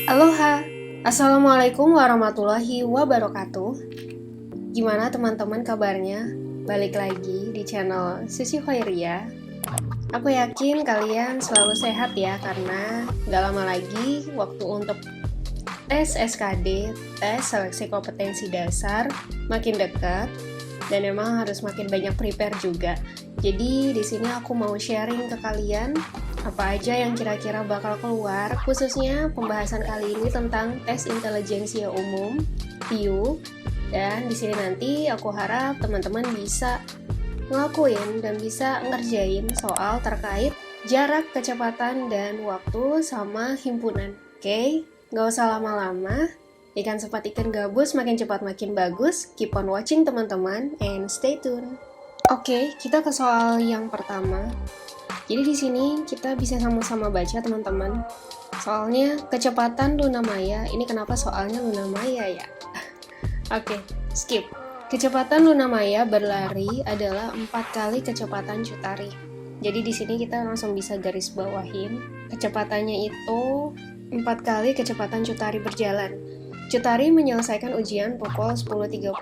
Aloha, Assalamualaikum warahmatullahi wabarakatuh. Gimana teman-teman kabarnya? Balik lagi di channel Sisi Khairia. Aku yakin kalian selalu sehat ya, karena gak lama lagi waktu untuk tes SKD, tes seleksi kompetensi dasar, makin dekat. Dan memang harus makin banyak prepare juga. Jadi di sini aku mau sharing ke kalian apa aja yang kira-kira bakal keluar, khususnya pembahasan kali ini tentang tes intelijensia umum (TIU). Dan di sini nanti aku harap teman-teman bisa ngelakuin dan bisa ngerjain soal terkait jarak, kecepatan, dan waktu sama himpunan. Oke, nggak usah lama-lama. Ikan cepat ikan gabus, makin cepat makin bagus. Keep on watching teman-teman and stay tune. Oke, kita ke soal yang pertama. Jadi di sini kita bisa sama-sama baca teman-teman. Soalnya kecepatan Luna Maya. Ini kenapa soalnya Luna Maya ya? Oke, skip. Kecepatan Luna Maya berlari adalah 4 kali kecepatan Chutari. Jadi di sini kita langsung bisa garis bawahin. Kecepatannya itu 4 kali kecepatan Chutari berjalan. Chutari menyelesaikan ujian pukul 10.30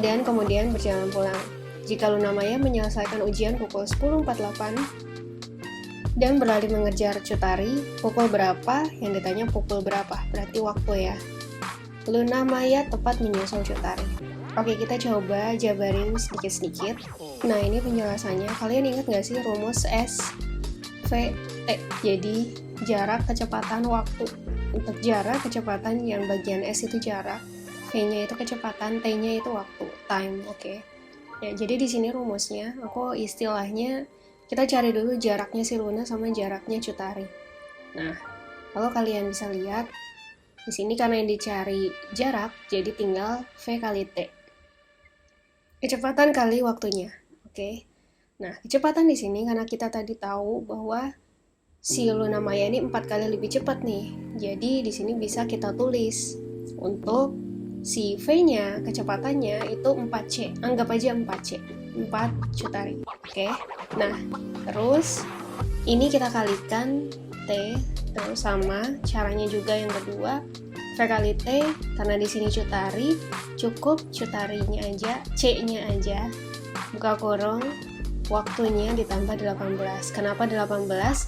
dan kemudian berjalan pulang. Jika Luna Maya menyelesaikan ujian pukul 10.48 dan berlari mengejar Chutari, pukul berapa? Yang ditanya pukul berapa, berarti waktu ya. Luna Maya tepat menyusul Chutari. Oke, kita coba jabarin sedikit-sedikit. Nah, ini penjelasannya. Kalian ingat nggak sih rumus SVT? Jadi, jarak, kecepatan, waktu. Untuk jarak, kecepatan yang bagian S itu jarak, V-nya itu kecepatan, T-nya itu waktu, time, oke. Ya, jadi di sini rumusnya, aku istilahnya, kita cari dulu jaraknya si Luna sama jaraknya Chutari. Nah, kalau kalian bisa lihat, di sini karena yang dicari jarak, jadi tinggal V kali T. Kecepatan kali waktunya, oke. Nah, kecepatan di sini karena kita tadi tahu bahwa si Luna Maya ini 4 kali lebih cepat nih. Jadi di sini bisa kita tulis untuk si V-nya, kecepatannya itu 4C. Anggap aja 4C. 4 Chutari. Oke. Nah, terus ini kita kalikan T terus sama caranya juga yang kedua V kali T, karena di sini Chutari, cukup Chutarinya aja, C-nya aja. Buka kurung, waktunya ditambah 18. Kenapa 18?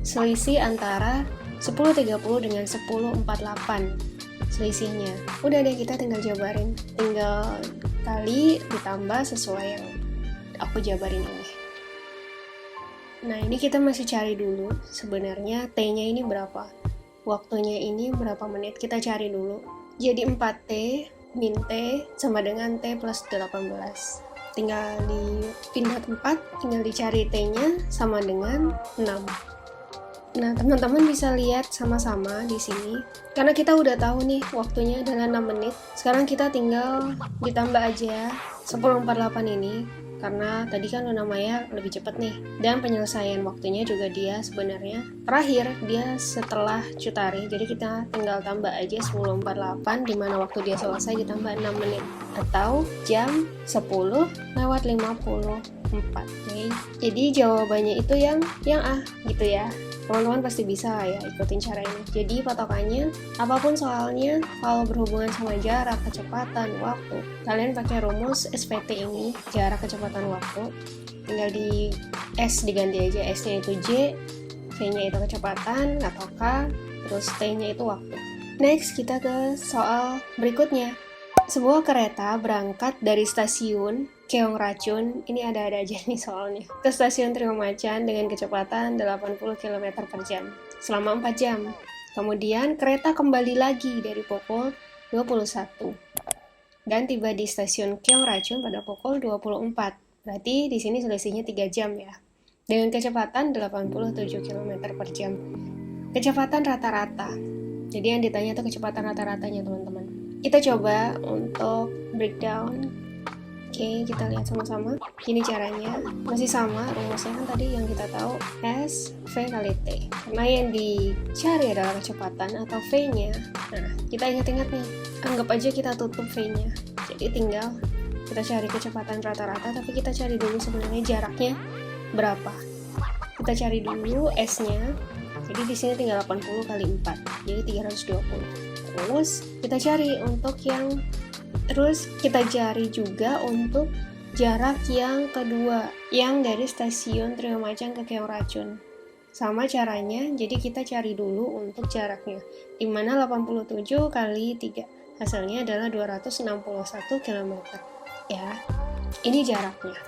Selisih antara 10.30 dengan 10.48 selisihnya. Udah deh, kita tinggal jabarin, tinggal kali ditambah sesuai yang aku jabarin ini. Nah, ini kita masih cari dulu sebenarnya T-nya ini berapa, waktunya ini berapa menit, kita cari dulu. Jadi 4T min T sama dengan T plus 18. Tinggal dipindah tempat, tinggal dicari T-nya sama dengan 6. Nah, teman-teman bisa lihat sama-sama di sini. Karena kita udah tahu nih waktunya adalah 6 menit. Sekarang kita tinggal ditambah aja 10.48 ini. Karena tadi kan Luna Maya lebih cepat nih. Dan penyelesaian waktunya juga dia sebenarnya terakhir, dia setelah Chutari. Jadi kita tinggal tambah aja 10.48, dimana waktu dia selesai ditambah 6 menit. Atau jam 10:54. Okay. Jadi jawabannya itu yang A gitu ya. Teman-teman pasti bisa lah ya ikutin cara ini. Jadi patokannya, apapun soalnya, kalau berhubungan sama jarak, kecepatan, waktu, kalian pakai rumus SVT ini, jarak, kecepatan, waktu. Tinggal di S diganti aja, S-nya itu J, V-nya itu kecepatan atau K, terus T-nya itu waktu. Next, kita ke soal berikutnya. Sebuah kereta berangkat dari stasiun Keong Racun, ini ada-ada aja nih soalnya, ke stasiun Trio Macan dengan kecepatan 80 km per jam selama 4 jam. Kemudian kereta kembali lagi dari pukul 21 dan tiba di stasiun Keong Racun pada pukul 24. Berarti di sini selisihnya 3 jam ya. Dengan kecepatan 87 km per jam. Kecepatan rata-rata. Jadi yang ditanya tuh kecepatan rata-ratanya teman-teman. Kita coba untuk breakdown. Oke, kita lihat sama-sama. Ini caranya. Masih sama, rumusnya kan tadi yang kita tahu S, V kali T. Karena yang dicari adalah kecepatan atau V-nya. Nah, kita ingat-ingat nih. Anggap aja kita tutup V-nya. Jadi tinggal kita cari kecepatan rata-rata, tapi kita cari dulu sebenarnya jaraknya berapa. Kita cari dulu S-nya. Jadi di sini tinggal 80 kali 4, jadi 320. Terus kita cari juga untuk jarak yang kedua, yang dari stasiun Triomacan ke Keong Racun. Sama caranya, jadi kita cari dulu untuk jaraknya, dimana 87 kali 3, hasilnya adalah 261 km. Ya, ini jaraknya.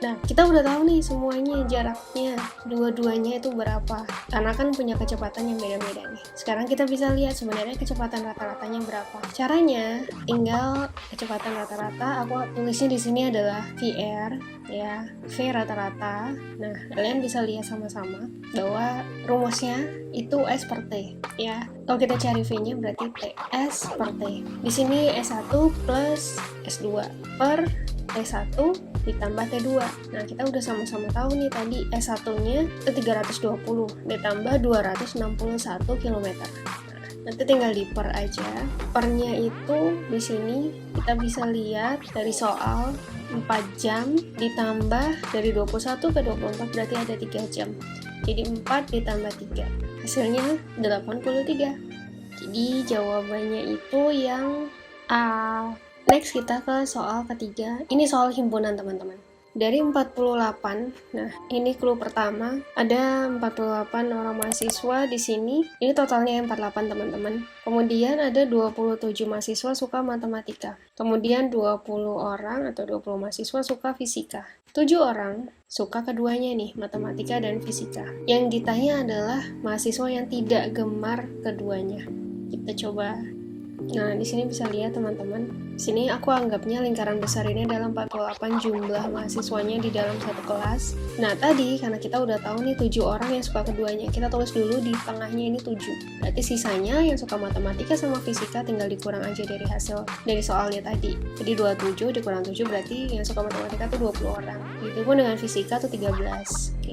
Nah, kita udah tahu nih semuanya jaraknya, dua-duanya itu berapa, karena kan punya kecepatan yang beda-beda nih. Sekarang kita bisa lihat sebenarnya kecepatan rata-ratanya berapa. Caranya, tinggal kecepatan rata-rata, aku tulisnya di sini adalah VR, ya, V rata-rata. Nah, kalian bisa lihat sama-sama bahwa rumusnya itu S per T, ya. Kalau kita cari V-nya berarti T, S per T. Di sini S1 plus S2 per T1 ditambah T2. Nah, kita udah sama-sama tahu nih tadi S1-nya itu 320 ditambah 261 km. Nah, nanti tinggal diper aja. Pernya itu di sini kita bisa lihat dari soal 4 jam ditambah dari 21 ke 24 berarti ada 3 jam. Jadi 4 ditambah 3. Hasilnya 83. Jadi jawabannya itu yang A. Next kita ke soal ketiga. Ini soal himpunan teman-teman. Dari 48, nah ini clue pertama, ada 48 orang mahasiswa di sini. Ini totalnya 48 teman-teman. Kemudian ada 27 mahasiswa suka matematika. Kemudian 20 orang atau 20 mahasiswa suka fisika. 7 orang suka keduanya nih, matematika dan fisika. Yang ditanya adalah mahasiswa yang tidak gemar keduanya. Kita coba. Nah, di sini bisa lihat teman-teman. Di sini aku anggapnya lingkaran besar ini adalah 48 jumlah mahasiswanya di dalam satu kelas. Nah, tadi karena kita udah tahu nih 7 orang yang suka keduanya, kita tulis dulu di tengahnya ini 7. Berarti sisanya yang suka matematika sama fisika tinggal dikurang aja dari hasil dari soalnya tadi. Jadi 27 dikurang 7 berarti yang suka matematika tuh 20 orang. Itu pun dengan fisika tuh 13. Oke.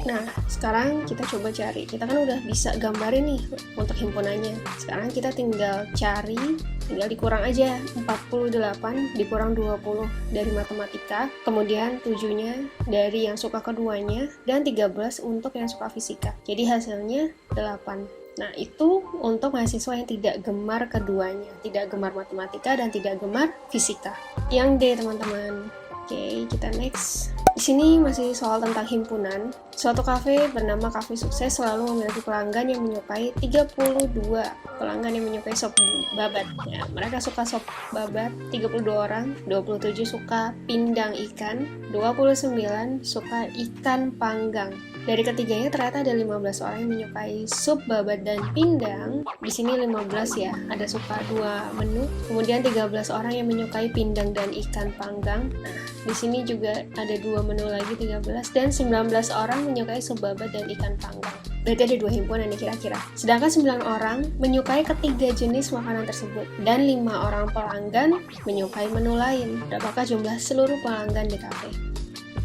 Nah, sekarang kita coba cari. Kita kan udah bisa gambarin nih untuk himpunannya. Sekarang kita tinggal cari, tinggal dikurang aja 48 dikurang 20 dari matematika, kemudian 7-nya dari yang suka keduanya, dan 13 untuk yang suka fisika. Jadi hasilnya 8. Nah, itu untuk mahasiswa yang tidak gemar keduanya, tidak gemar matematika dan tidak gemar fisika. Yang D, teman-teman. Oke, kita next. Di sini masih soal tentang himpunan. Suatu kafe bernama Kafe Sukses selalu memiliki pelanggan yang menyukai 32 pelanggan yang menyukai sop babat. Ya, mereka suka sop babat 32 orang, 27 suka pindang ikan, 29 suka ikan panggang. Dari ketiganya ternyata ada 15 orang yang menyukai sup babat dan pindang. Di sini 15 ya, ada suka 2 menu. Kemudian 13 orang yang menyukai pindang dan ikan panggang. Nah, di sini juga ada 2 menu lagi 13 dan 19 orang menyukai sup babat dan ikan panggang. Berarti ada 2 himpunan nih kira-kira. Sedangkan 9 orang menyukai ketiga jenis makanan tersebut dan 5 orang pelanggan menyukai menu lain. Berapakah jumlah seluruh pelanggan di kafe?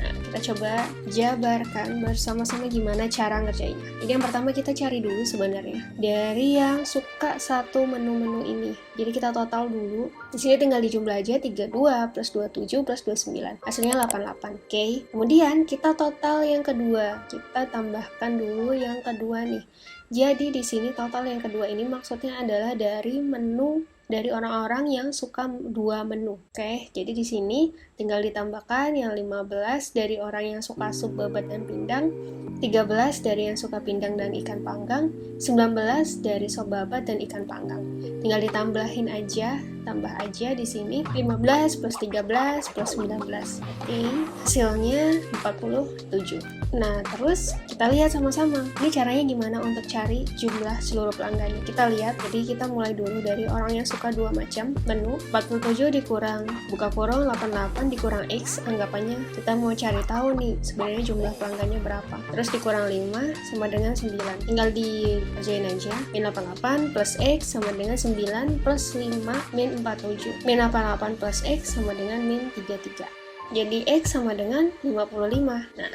Nah, kita coba jabarkan bersama-sama gimana cara ngerjainnya. Jadi yang pertama kita cari dulu sebenarnya dari yang suka satu menu-menu ini. Jadi kita total dulu. Di sini tinggal dijumlah aja 32 plus 27 plus 29. Hasilnya 88. Oke. Kemudian kita total yang kedua. Kita tambahkan dulu yang kedua nih. Jadi di sini total yang kedua ini maksudnya adalah dari menu dari orang-orang yang suka 2 menu. Oke, jadi di sini tinggal ditambahkan yang 15 dari orang yang suka sup babat dan pindang, 13 dari yang suka pindang dan ikan panggang, 19 dari sop babat dan ikan panggang. Tinggal ditambahin aja, tambah aja di sini 15 plus 13 plus 19. Oke, hasilnya 47. Nah, terus kita lihat sama-sama. Ini caranya gimana untuk cari jumlah seluruh pelanggannya. Kita lihat, jadi kita mulai dulu dari orang yang suka 2 macam menu. 47 dikurang buka kurung 88 dikurang X, anggapannya kita mau cari tahu nih sebenarnya jumlah pelanggannya berapa. Terus dikurang 5 sama dengan 9. Tinggal dikerjain aja. Min 88 plus X sama dengan 9 plus 5 min 47. Min 88 plus X sama dengan min 33. Jadi X sama dengan 55. Nah,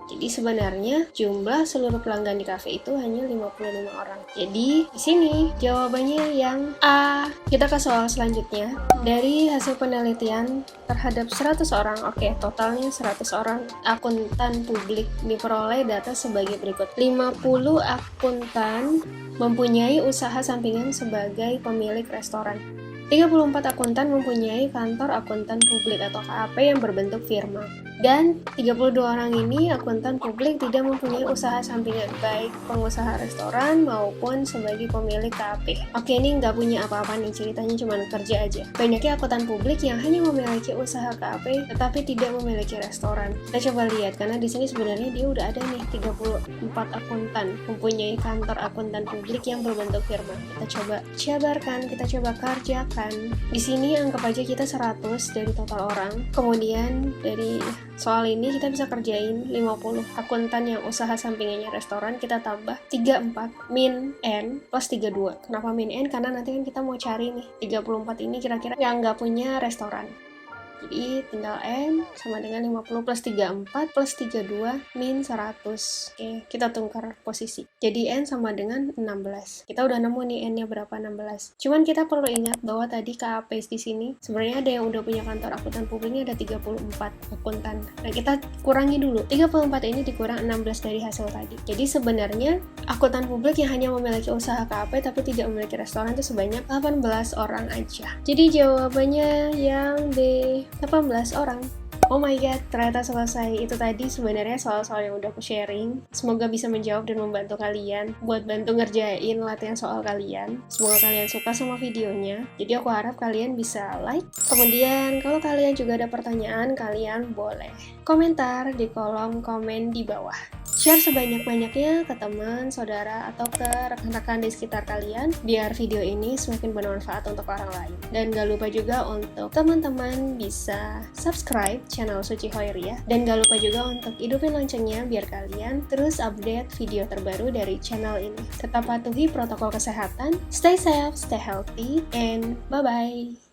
Jadi sebenarnya jumlah seluruh pelanggan di kafe itu hanya 55 orang. Jadi di sini jawabannya yang A. Kita ke soal selanjutnya. Dari hasil penelitian terhadap 100 orang, totalnya 100 orang akuntan publik diperoleh data sebagai berikut. 50 akuntan mempunyai usaha sampingan sebagai pemilik restoran. 34 akuntan mempunyai kantor akuntan publik atau KAP yang berbentuk firma. Dan 32 orang ini akuntan publik tidak mempunyai usaha sampingan, baik pengusaha restoran maupun sebagai pemilik KAP. Ini nggak punya apa-apa nih, ceritanya cuma kerja aja. Banyaknya akuntan publik yang hanya memiliki usaha KAP tetapi tidak memiliki restoran. Kita coba lihat, karena di sini sebenarnya dia udah ada nih 34 akuntan mempunyai kantor akuntan publik yang berbentuk firma. Kita coba jabarkan, kita coba kerjakan. Di sini anggap aja kita 100 dari total orang. Kemudian dari soal ini kita bisa kerjain 50 akuntan yang usaha sampingannya restoran, kita tambah 34 min N plus 32. Kenapa min N? Karena nanti kan kita mau cari nih 34 ini kira-kira yang nggak punya restoran. Jadi tinggal N sama dengan 50 plus 34 plus 32 min 100. Kita tukar posisi. Jadi N sama dengan 16. Kita udah nemu nih N-nya berapa, 16. Cuman kita perlu ingat bahwa tadi KAP di sini sebenarnya ada yang udah punya kantor akuntan publiknya ada 34 akuntan. Nah, kita kurangi dulu. 34 ini dikurang 16 dari hasil tadi. Jadi sebenarnya akuntan publik yang hanya memiliki usaha KAP tapi tidak memiliki restoran itu sebanyak 18 orang aja. Jadi jawabannya yang B, 18 orang. Oh my god, ternyata selesai. Itu tadi sebenarnya soal-soal yang udah aku sharing. Semoga bisa menjawab dan membantu kalian buat bantu ngerjain latihan soal kalian. Semoga kalian suka sama videonya. Jadi aku harap kalian bisa like. Kemudian kalau kalian juga ada pertanyaan, kalian boleh komentar di kolom komen di bawah. Share sebanyak-banyaknya ke teman, saudara, atau ke rekan-rekan di sekitar kalian biar video ini semakin bermanfaat untuk orang lain. Dan gak lupa juga untuk teman-teman bisa subscribe channel Suci Hoiria. Dan gak lupa juga untuk hidupin loncengnya biar kalian terus update video terbaru dari channel ini. Tetap patuhi protokol kesehatan, stay safe, stay healthy, and bye-bye!